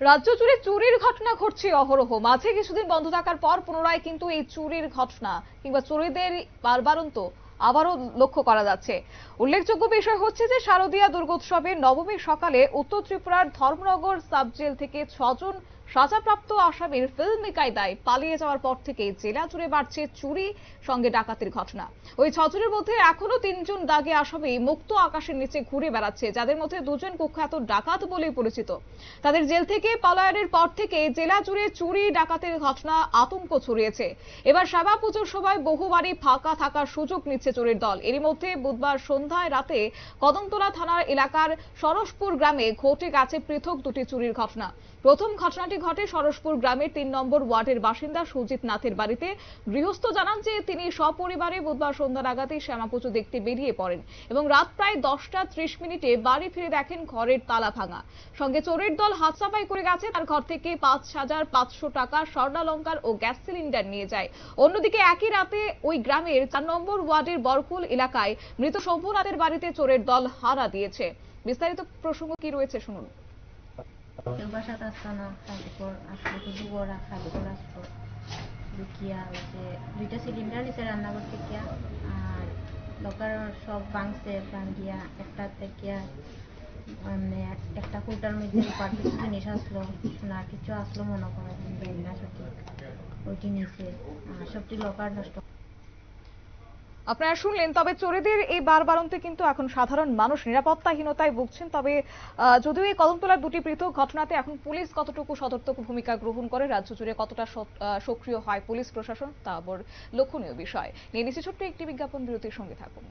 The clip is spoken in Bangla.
রাজ্য জুড়ে চুরির ঘটনা ঘটছে অহরহ। মাঝে কিছুদিন বন্ধ থাকার পর পুনরায় কিন্তু এই চুরির ঘটনা কিংবা চোরেদের বারবারন্ত আবারও লক্ষ্য করা যাচ্ছে। উল্লেখযোগ্য বিষয় হচ্ছে যে শারদীয়া দুর্গোৎসবের নবমীর সকালে উত্তর ত্রিপুরার ধর্মনগর সাব জেল থেকে 6 জন সাজাপ্রাপ্ত আসামির ফিল্মি কায়দায় পালিয়ে যাওয়ার পর থেকে জেলা জুড়ে বাড়ছে চুরি সঙ্গে ডাকাতির ঘটনা। ওই 6 জনের মধ্যে এখনো 3 জন দাগী আসামি মুক্ত আকাশের নিচে ঘুরে বেড়াচ্ছে, যাদের মধ্যে 2 জন কুখ্যাত ডাকাত বলেই পরিচিত। তাদের জেল থেকে পলায়নের পর থেকে জেলা জুড়ে চুরি ডাকাতির ঘটনা আতঙ্ক ছড়িয়েছে। এবার শ্যামা পুজোর সময় বহু বাড়ি ফাঁকা থাকার সুযোগ নিচ্ছে চোরের দল। এরই মধ্যে বুধবার সন্ধ্যায় রাতে কদমতলা থানার এলাকার সরসপুর গ্রামে ঘটে গেছে পৃথক দুটি চুরির ঘটনা। প্রথম ঘটনাটি ঘটে সরসপুর গ্রামের 3 নম্বর ওয়ার্ডের বাসিন্দা সুজিত নাথের বাড়িতে। গৃহস্থ জানান যে তিনি সপরিবারে বুধবার সন্ধ্যা নাগাদই শ্যামা পুজো দেখতে বেরিয়ে পড়েন এবং রাত প্রায় 10টা 30 মিনিটে বাড়ি ফিরে দেখেন ঘরের তালা ভাঙা। সঙ্গে চোরের দল হাতসাফাই করে গেছে। তার ঘর থেকে 5,500 টাকা, স্বর্ণালংকার ও গ্যাস সিলিন্ডার নিয়ে যায়। অন্যদিকে একই রাতে ওই গ্রামের 4 নম্বর ওয়ার্ডের বরকুল এলাকায় মৃত শম্ভুনাথের বাড়িতে চোরের দল হানা দিয়েছে। বিস্তারিত প্রসঙ্গ কি রয়েছে শুনুন। কেউ বাসাত আসতো না, তারপর আসলো তো দুবরা খালিগুলো আসতো দুকিয়া যে 2টা সিলিন্ডার নিচে রান্না করতে গিয়া আর লোকার সব ভাঙছে ভাঙ্গিয়া একটা থেকে মানে একটা কোটার মধ্যে রূপার কিছু জিনিস আসলো না কিছু আসলো মনে করেন না সঠিক ওইটি নিচে সবটি লোকার নষ্ট। আপনারা শুনলেন। তবে চোরেদের এই বারবারন্তে কিন্তু এখন সাধারণ মানুষ নিরাপত্তাহীনতায় ভুগছেন। তবে যদিও এই কদমতলার দুটি পৃথক ঘটনাতে এখন পুলিশ কতটুকু সতর্ক ভূমিকা গ্রহণ করে, রাজ্য জুড়ে কতটা সক্রিয় হয় পুলিশ প্রশাসন, তা আবার লক্ষণীয় বিষয়। নিয়ে নিচ্ছি ছোট্ট একটি বিজ্ঞাপন বিরতির সঙ্গে থাকুন।